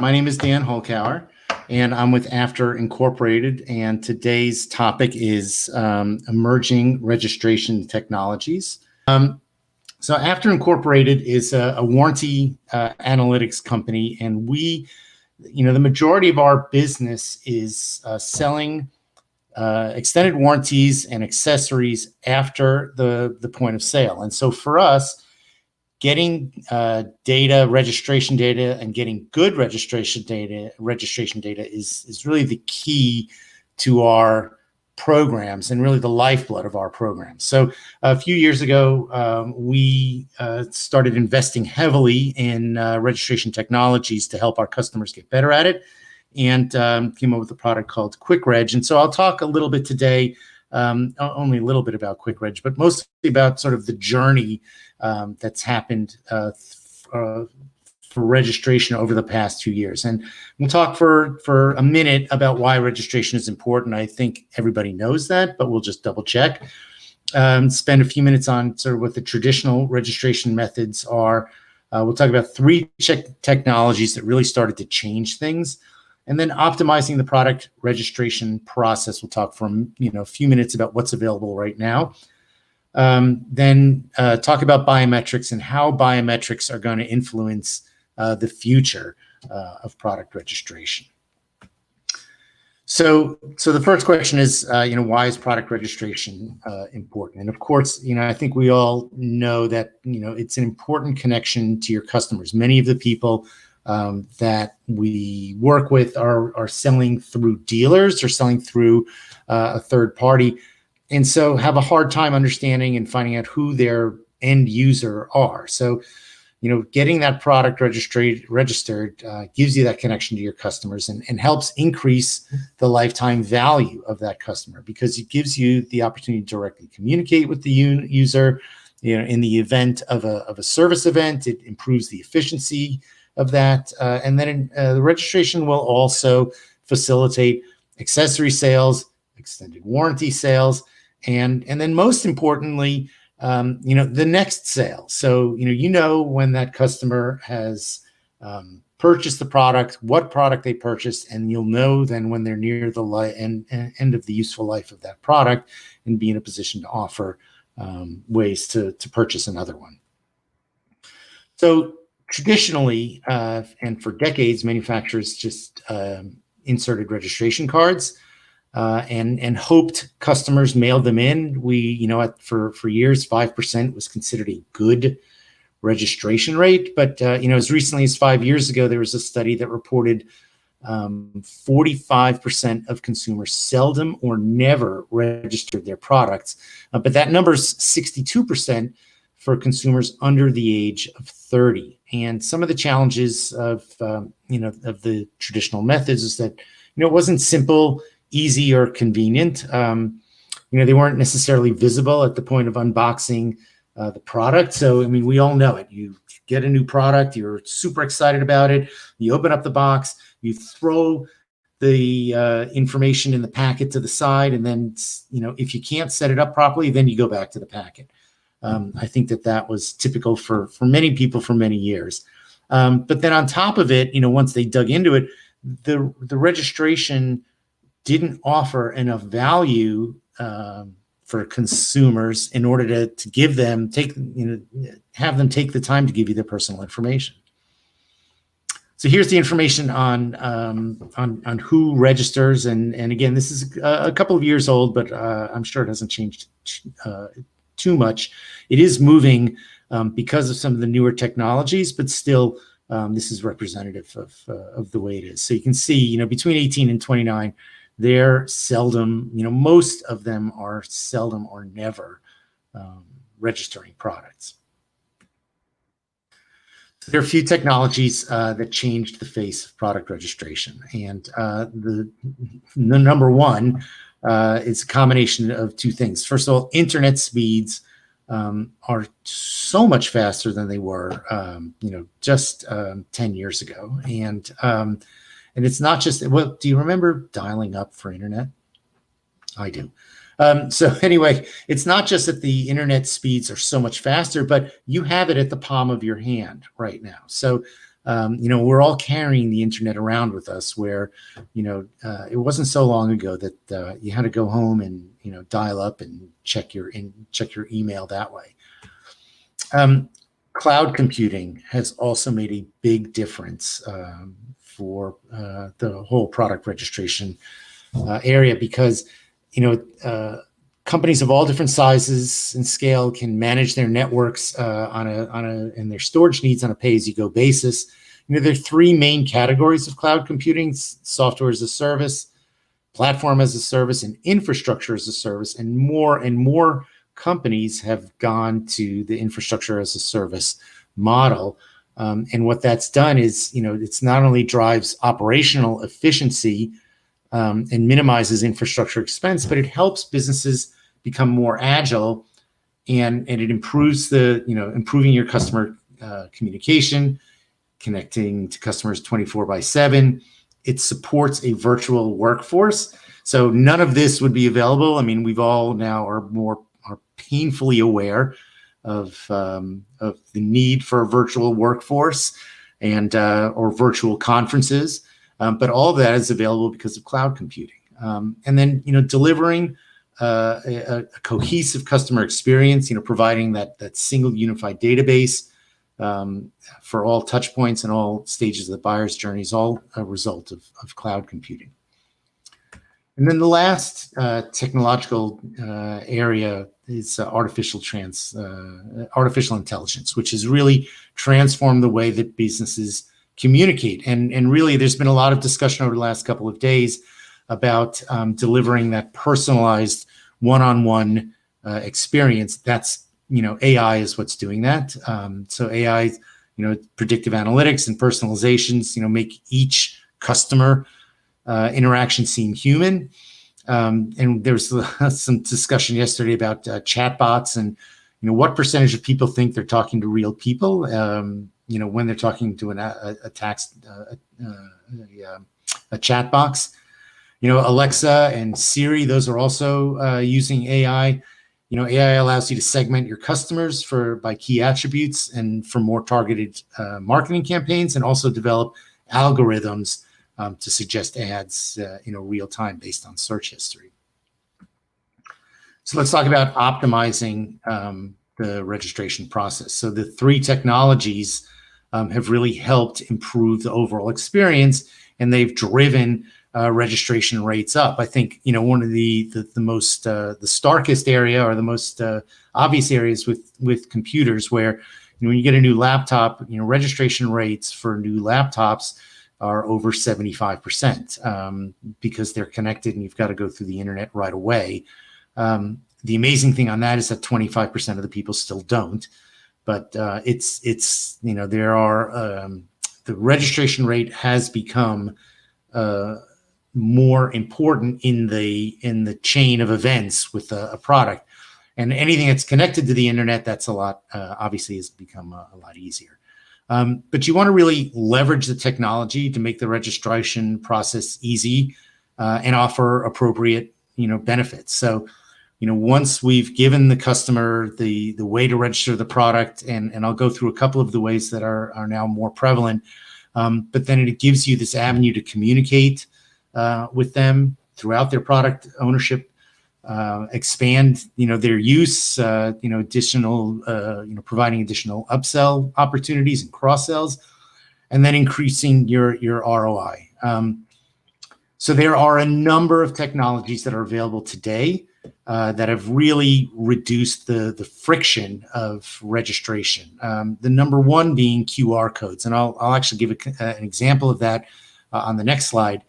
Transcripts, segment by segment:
My name is Dan Hulkower, and I'm with After Incorporated. And today's topic is emerging registration technologies. So After Incorporated is a warranty analytics company, and the majority of our business is selling extended warranties and accessories after the point of sale. And so for us, getting registration data, and getting good registration data is really the key to our programs and really the lifeblood of our programs. So a few years ago, we started investing heavily in registration technologies to help our customers get better at it, and came up with a product called QuickReg. And so I'll talk a little bit today, only a little bit about QuickReg, but mostly about sort of the journey that's happened for registration over the past 2 years. And we'll talk for a minute about why registration is important. I think everybody knows that, but we'll just double check. Spend a few minutes on sort of what the traditional registration methods are. We'll talk about three technologies that really started to change things. And then optimizing the product registration process. We'll talk for a few minutes about what's available right now. Then talk about biometrics and how biometrics are going to influence the future of product registration. So the first question is, why is product registration important? And of course, I think we all know that, it's an important connection to your customers. Many of the people that we work with are selling through dealers or selling through a third party, and so have a hard time understanding and finding out who their end user are. So, getting that product registered gives you that connection to your customers and helps increase the lifetime value of that customer, because it gives you the opportunity to directly communicate with the user. In the event of a service event, it improves the efficiency of that. And then the registration will also facilitate accessory sales, extended warranty sales, and then most importantly, the next sale. So, when that customer has purchased the product, what product they purchased, and you'll know then when they're near the end of the useful life of that product, and be in a position to offer ways to purchase another one. So traditionally, and for decades, manufacturers just inserted registration cards and hoped customers mailed them in. For years, 5% was considered a good registration rate. But, as recently as 5 years ago, there was a study that reported 45% of consumers seldom or never registered their products. But that number's 62% for consumers under the age of 30. And some of the challenges of the traditional methods is that, it wasn't simple, easy, or convenient. They weren't necessarily visible at the point of unboxing the product. So, we all know it. You get a new product, you're super excited about it. You open up the box, you throw the information in the packet to the side, and then, if you can't set it up properly, then you go back to the packet. I think that was typical for many people for many years. But then on top of it, once they dug into it, the registration didn't offer enough value for consumers in order to give them have them take the time to give you their personal information. So here's the information on who registers, and again, this is a couple of years old, but I'm sure it hasn't changed too much. It is moving because of some of the newer technologies, but still, this is representative of the way it is. So you can see, between 18 and 29. They're seldom, most of them are seldom or never registering products. There are a few technologies that changed the face of product registration. And the number one is a combination of two things. First of all, internet speeds are so much faster than they were, just 10 years ago. And it's not just, well, do you remember dialing up for internet? I do. So anyway, it's not just that the internet speeds are so much faster, but you have it at the palm of your hand right now. So We're all carrying the internet around with us, where, it wasn't so long ago that you had to go home and, dial up and check your email that way. Cloud computing has also made a big difference for the whole product registration area, because, companies of all different sizes and scale can manage their networks and their storage needs on a pay-as-you-go basis. There are three main categories of cloud computing: software as a service, platform as a service, and infrastructure as a service. And more companies have gone to the infrastructure as a service model. And what that's done is, it's not only drives operational efficiency and minimizes infrastructure expense, but it helps businesses become more agile, and it improves improving your customer communication, connecting to customers 24/7. It supports a virtual workforce. So none of this would be available. I mean, we've all now are painfully aware of the need for a virtual workforce and or virtual conferences. But all of that is available because of cloud computing. And then, delivering a cohesive customer experience, providing that single unified database for all touch points and all stages of the buyer's journey is all a result of cloud computing. And then the last technological area is artificial intelligence, which has really transformed the way that businesses communicate. And really, there's been a lot of discussion over the last couple of days about delivering that personalized one-on-one experience. That's, AI is what's doing that. So AI, predictive analytics and personalizations, make each customer interaction seem human. And there's some discussion yesterday about chatbots and, what percentage of people think they're talking to real people, when they're talking to a chat box. Alexa and Siri, those are also using AI. AI allows you to segment your customers by key attributes and for more targeted marketing campaigns, and also develop algorithms to suggest ads real time based on search history. So let's talk about optimizing the registration process. So the three technologies have really helped improve the overall experience, and they've driven registration rates up. I think one of the starkest area, or the most obvious areas with computers, where when you get a new laptop, registration rates for new laptops are over 75% because they're connected and you've got to go through the internet right away. The amazing thing on that is that 25% of the people still don't. But there are the registration rate has become more important in the chain of events with a product, and anything that's connected to the internet, that's a lot obviously has become a lot easier. But you want to really leverage the technology to make the registration process easy and offer appropriate benefits. So once we've given the customer the way to register the product, and I'll go through a couple of the ways that are now more prevalent, but then it gives you this avenue to communicate with them throughout their product ownership, expand their use, additional providing additional upsell opportunities and cross sells, and then increasing your ROI. So there are a number of technologies that are available today that have really reduced the friction of registration. The number one being QR codes, and I'll actually give an example of that on the next slide.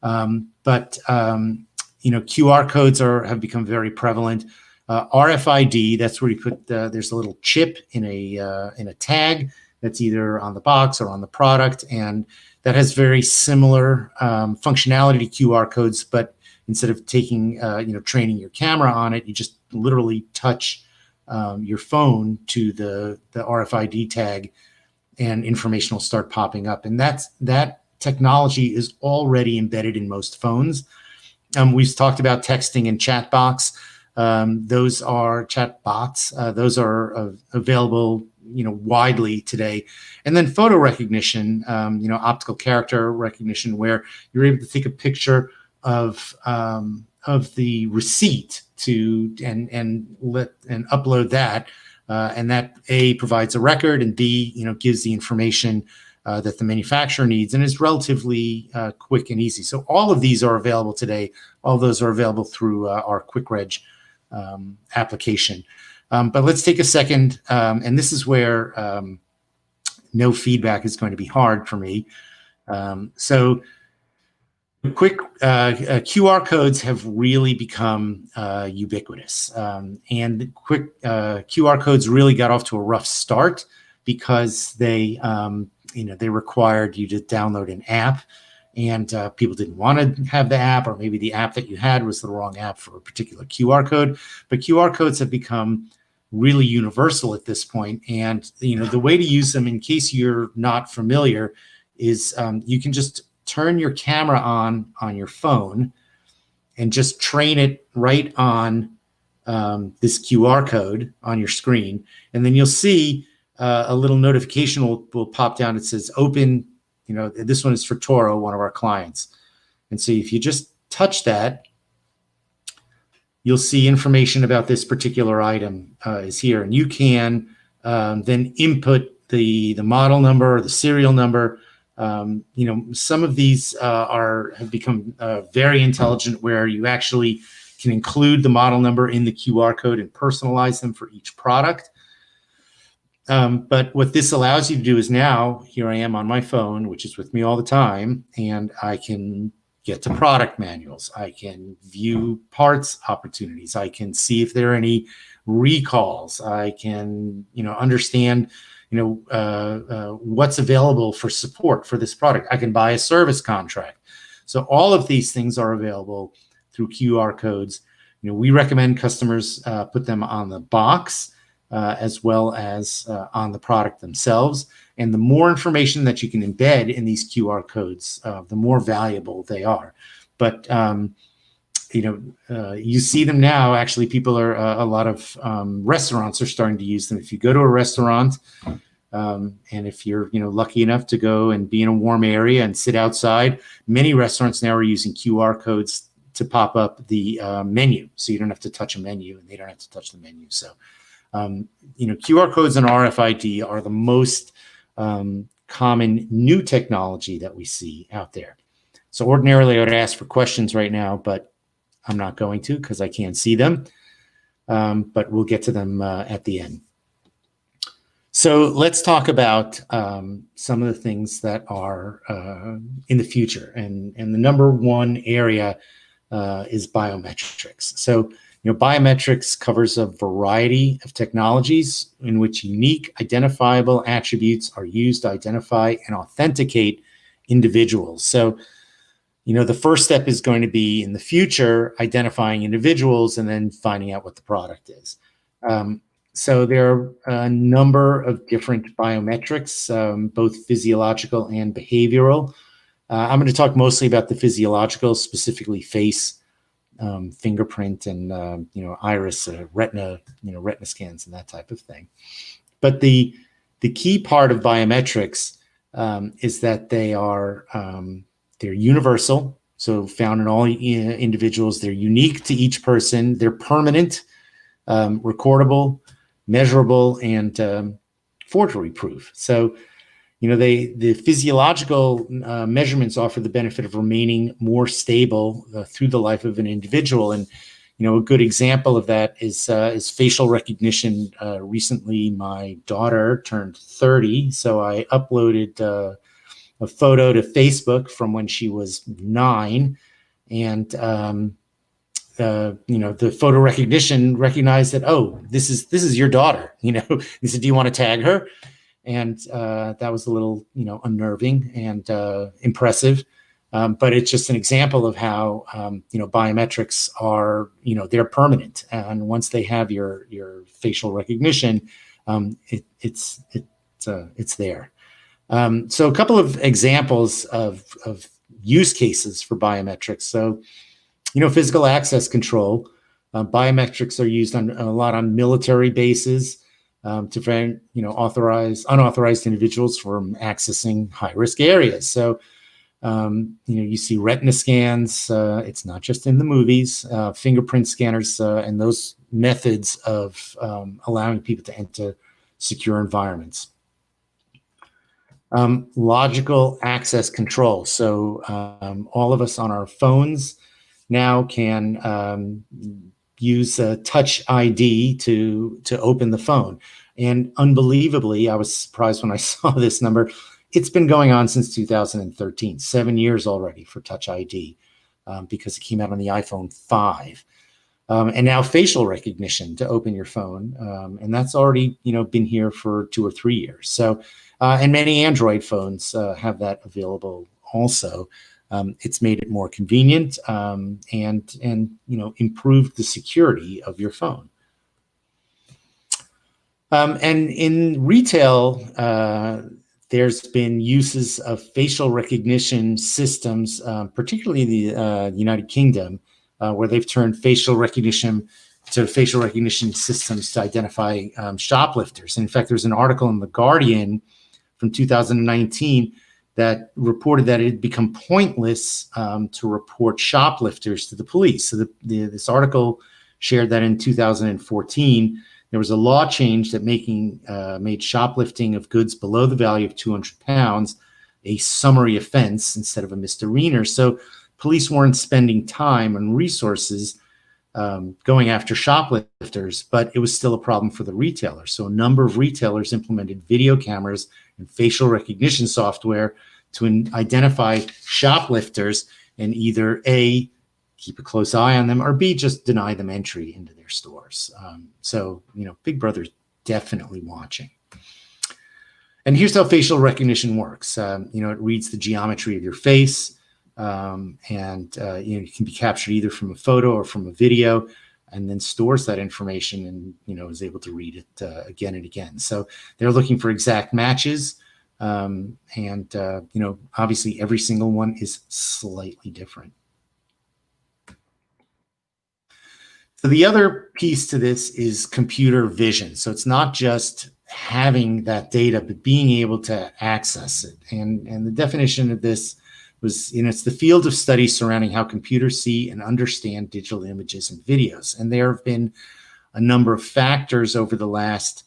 But QR codes have become very prevalent. RFID, that's where you put there's a little chip in a tag that's either on the box or on the product, and that has very similar functionality to QR codes, but instead of training your camera on it, you just literally touch your phone to the RFID tag, and information will start popping up. And that technology is already embedded in most phones. We've talked about texting and chat box. Those are chat bots. Those are available widely today. And then photo recognition, optical character recognition, where you're able to take a picture of the receipt and upload that, and that A, provides a record, and B, gives the information that the manufacturer needs, and is relatively quick and easy. So all of these are available today. All of those are available through our QuickReg application. But let's take a second, and this is where no feedback is going to be hard for me. So quick QR codes have really become ubiquitous, and quick QR codes really got off to a rough start because they required you to download an app, and people didn't want to have the app, or maybe the app that you had was the wrong app for a particular QR code. But QR codes have become really universal at this point, and the way to use them, in case you're not familiar, is you can just turn your camera on your phone and just train it right on this QR code on your screen, and then you'll see a little notification will pop down. It says open, this one is for Toro, one of our clients. And so if you just touch that, you'll see information about this particular item is here. And you can then input the model number or the serial number. Some of these have become very intelligent, where you actually can include the model number in the QR code and personalize them for each product. But what this allows you to do is, now here I am on my phone, which is with me all the time, and I can get to product manuals. I can view parts opportunities. I can see if there are any recalls. I can, understand, what's available for support for this product. I can buy a service contract. So all of these things are available through QR codes. We recommend customers put them on the box, as well as on the product themselves. And the more information that you can embed in these QR codes, the more valuable they are. But you see them now. Actually, people are a lot of restaurants are starting to use them. If you go to a restaurant, and if you're lucky enough to go and be in a warm area and sit outside, many restaurants now are using QR codes to pop up the menu, so you don't have to touch a menu, and they don't have to touch the menu. So QR codes and RFID are the most common new technology that we see out there. So ordinarily I would ask for questions right now, but I'm not going to, because I can't see them. But we'll get to them at the end. So let's talk about some of the things that are in the future. And the number one area is biometrics. So biometrics covers a variety of technologies in which unique identifiable attributes are used to identify and authenticate individuals. So, the first step is going to be, in the future, identifying individuals and then finding out what the product is. So there are a number of different biometrics, both physiological and behavioral. I'm going to talk mostly about the physiological, specifically face, fingerprint, and iris, retina, retina scans, and that type of thing. But the key part of biometrics is that they're universal, so found in all individuals. They're unique to each person. They're permanent, recordable, measurable, and forgery proof. So the physiological measurements offer the benefit of remaining more stable through the life of an individual. And a good example of that is facial recognition. Recently, my daughter turned 30, so I uploaded a photo to Facebook from when she was 9, and the photo recognition recognized that, oh, this is your daughter. He said, "Do you want to tag her?" And that was a little, unnerving and impressive. But it's just an example of how, biometrics are, they're permanent. And once they have your facial recognition, it's there. So a couple of examples of use cases for biometrics. So, physical access control. Biometrics are used a lot on military bases. to prevent, unauthorized individuals from accessing high-risk areas. So, you see retina scans. It's not just in the movies. Fingerprint scanners and those methods of allowing people to enter secure environments. Logical access control. So all of us on our phones now can use Touch ID to open the phone. And unbelievably, I was surprised when I saw this number. It's been going on since 2013, 7 years already for Touch ID, because it came out on the iPhone 5. And now facial recognition to open your phone. And that's already, been here for 2 or 3 years. So, and many Android phones have that available also. It's made it more convenient and improved the security of your phone. And in retail, there's been uses of facial recognition systems, particularly in the United Kingdom, where they've turned facial recognition systems to identify shoplifters. And in fact, there's an article in The Guardian from 2019 that reported that it had become pointless to report shoplifters to the police. So this article shared that in 2014, there was a law change that made shoplifting of goods below the value of 200 pounds a summary offense instead of a misdemeanor. So police weren't spending time and resources going after shoplifters, but it was still a problem for the retailers. So a number of retailers implemented video cameras and facial recognition software to identify shoplifters and either A, keep a close eye on them, or B, just deny them entry into their stores. So, Big Brother's definitely watching. And here's how facial recognition works. It reads the geometry of your face, and it can be captured either from a photo or from a video, and then stores that information and, is able to read it again and again. So they're looking for exact matches. Obviously every single one is slightly different. So the other piece to this is computer vision. So it's not just having that data, but being able to access it. And the definition of this was, it's the field of study surrounding how computers see and understand digital images and videos. And there have been a number of factors over the last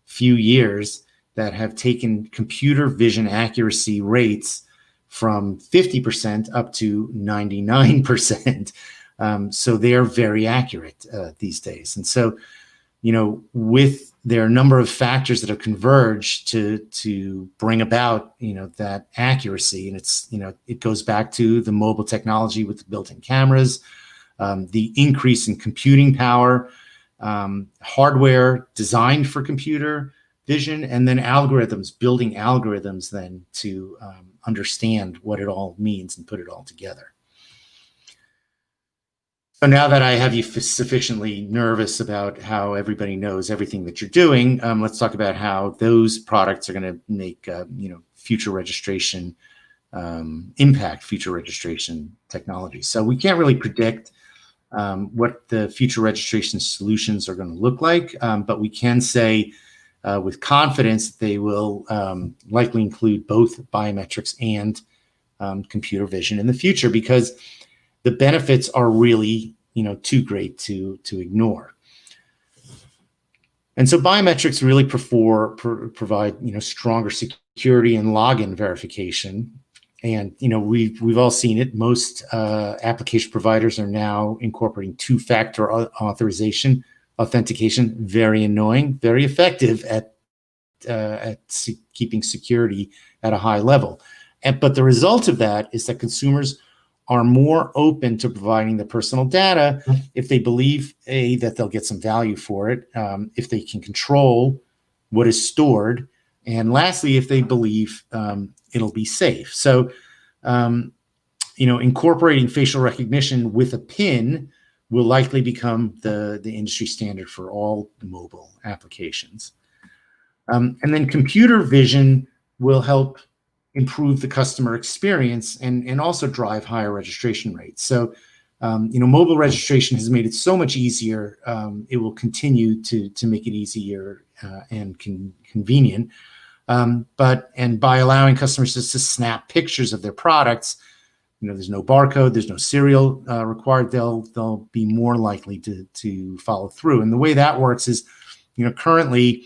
few years that have taken computer vision accuracy rates from 50% up to 99%. So they're very accurate these days. And so, there are a number of factors that have converged to bring about, that accuracy. And it's, it goes back to the mobile technology with the built-in cameras, the increase in computing power, hardware designed for computer vision, and then building algorithms then to understand what it all means and put it all together. So now that I have you sufficiently nervous about how everybody knows everything that you're doing, let's talk about how those products are going to make future registration, impact future registration technology. So we can't really predict what the future registration solutions are going to look like, but we can say with confidence they will likely include both biometrics and computer vision in the future, because the benefits are really, too great to ignore. And so biometrics really provide, stronger security and login verification. And, we've all seen it. Most application providers are now incorporating two-factor authentication. Very annoying, very effective at keeping security at a high level. But the result of that is that consumers are more open to providing the personal data if they believe, A, that they'll get some value for it, if they can control what is stored, and lastly, if they believe it'll be safe. So, incorporating facial recognition with a PIN will likely become the industry standard for all mobile applications. And then computer vision will help improve the customer experience and also drive higher registration rates. So, mobile registration has made it so much easier. It will continue to make it easier and convenient. And by allowing customers just to snap pictures of their products, there's no barcode, there's no serial required. They'll be more likely to follow through. And the way that works is, currently,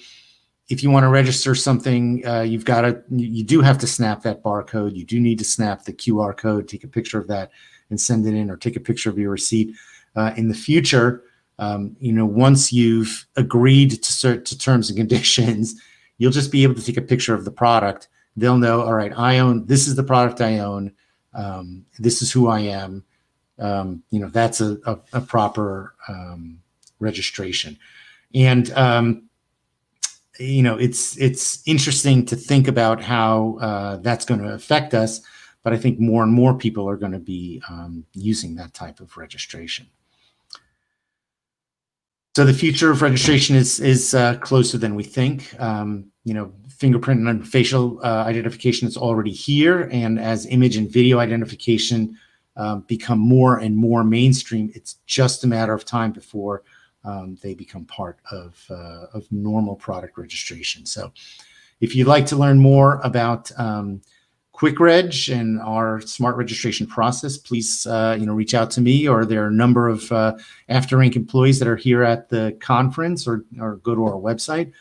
if you want to register something, you do have to snap that barcode. You do need to snap the QR code, take a picture of that, and send it in, or take a picture of your receipt. In the future, once you've agreed to terms and conditions, you'll just be able to take a picture of the product. They'll know, all right, this is the product I own. This is who I am. That's a proper registration. And it's interesting to think about how that's going to affect us, but I think more and more people are going to be using that type of registration. So the future of registration is closer than we think. Fingerprint and facial identification is already here, and as image and video identification become more and more mainstream, it's just a matter of time before they become part of normal product registration. So if you'd like to learn more about QuickReg and our smart registration process, please reach out to me, or there are a number of AfterInc employees that are here at the conference, or go to our website.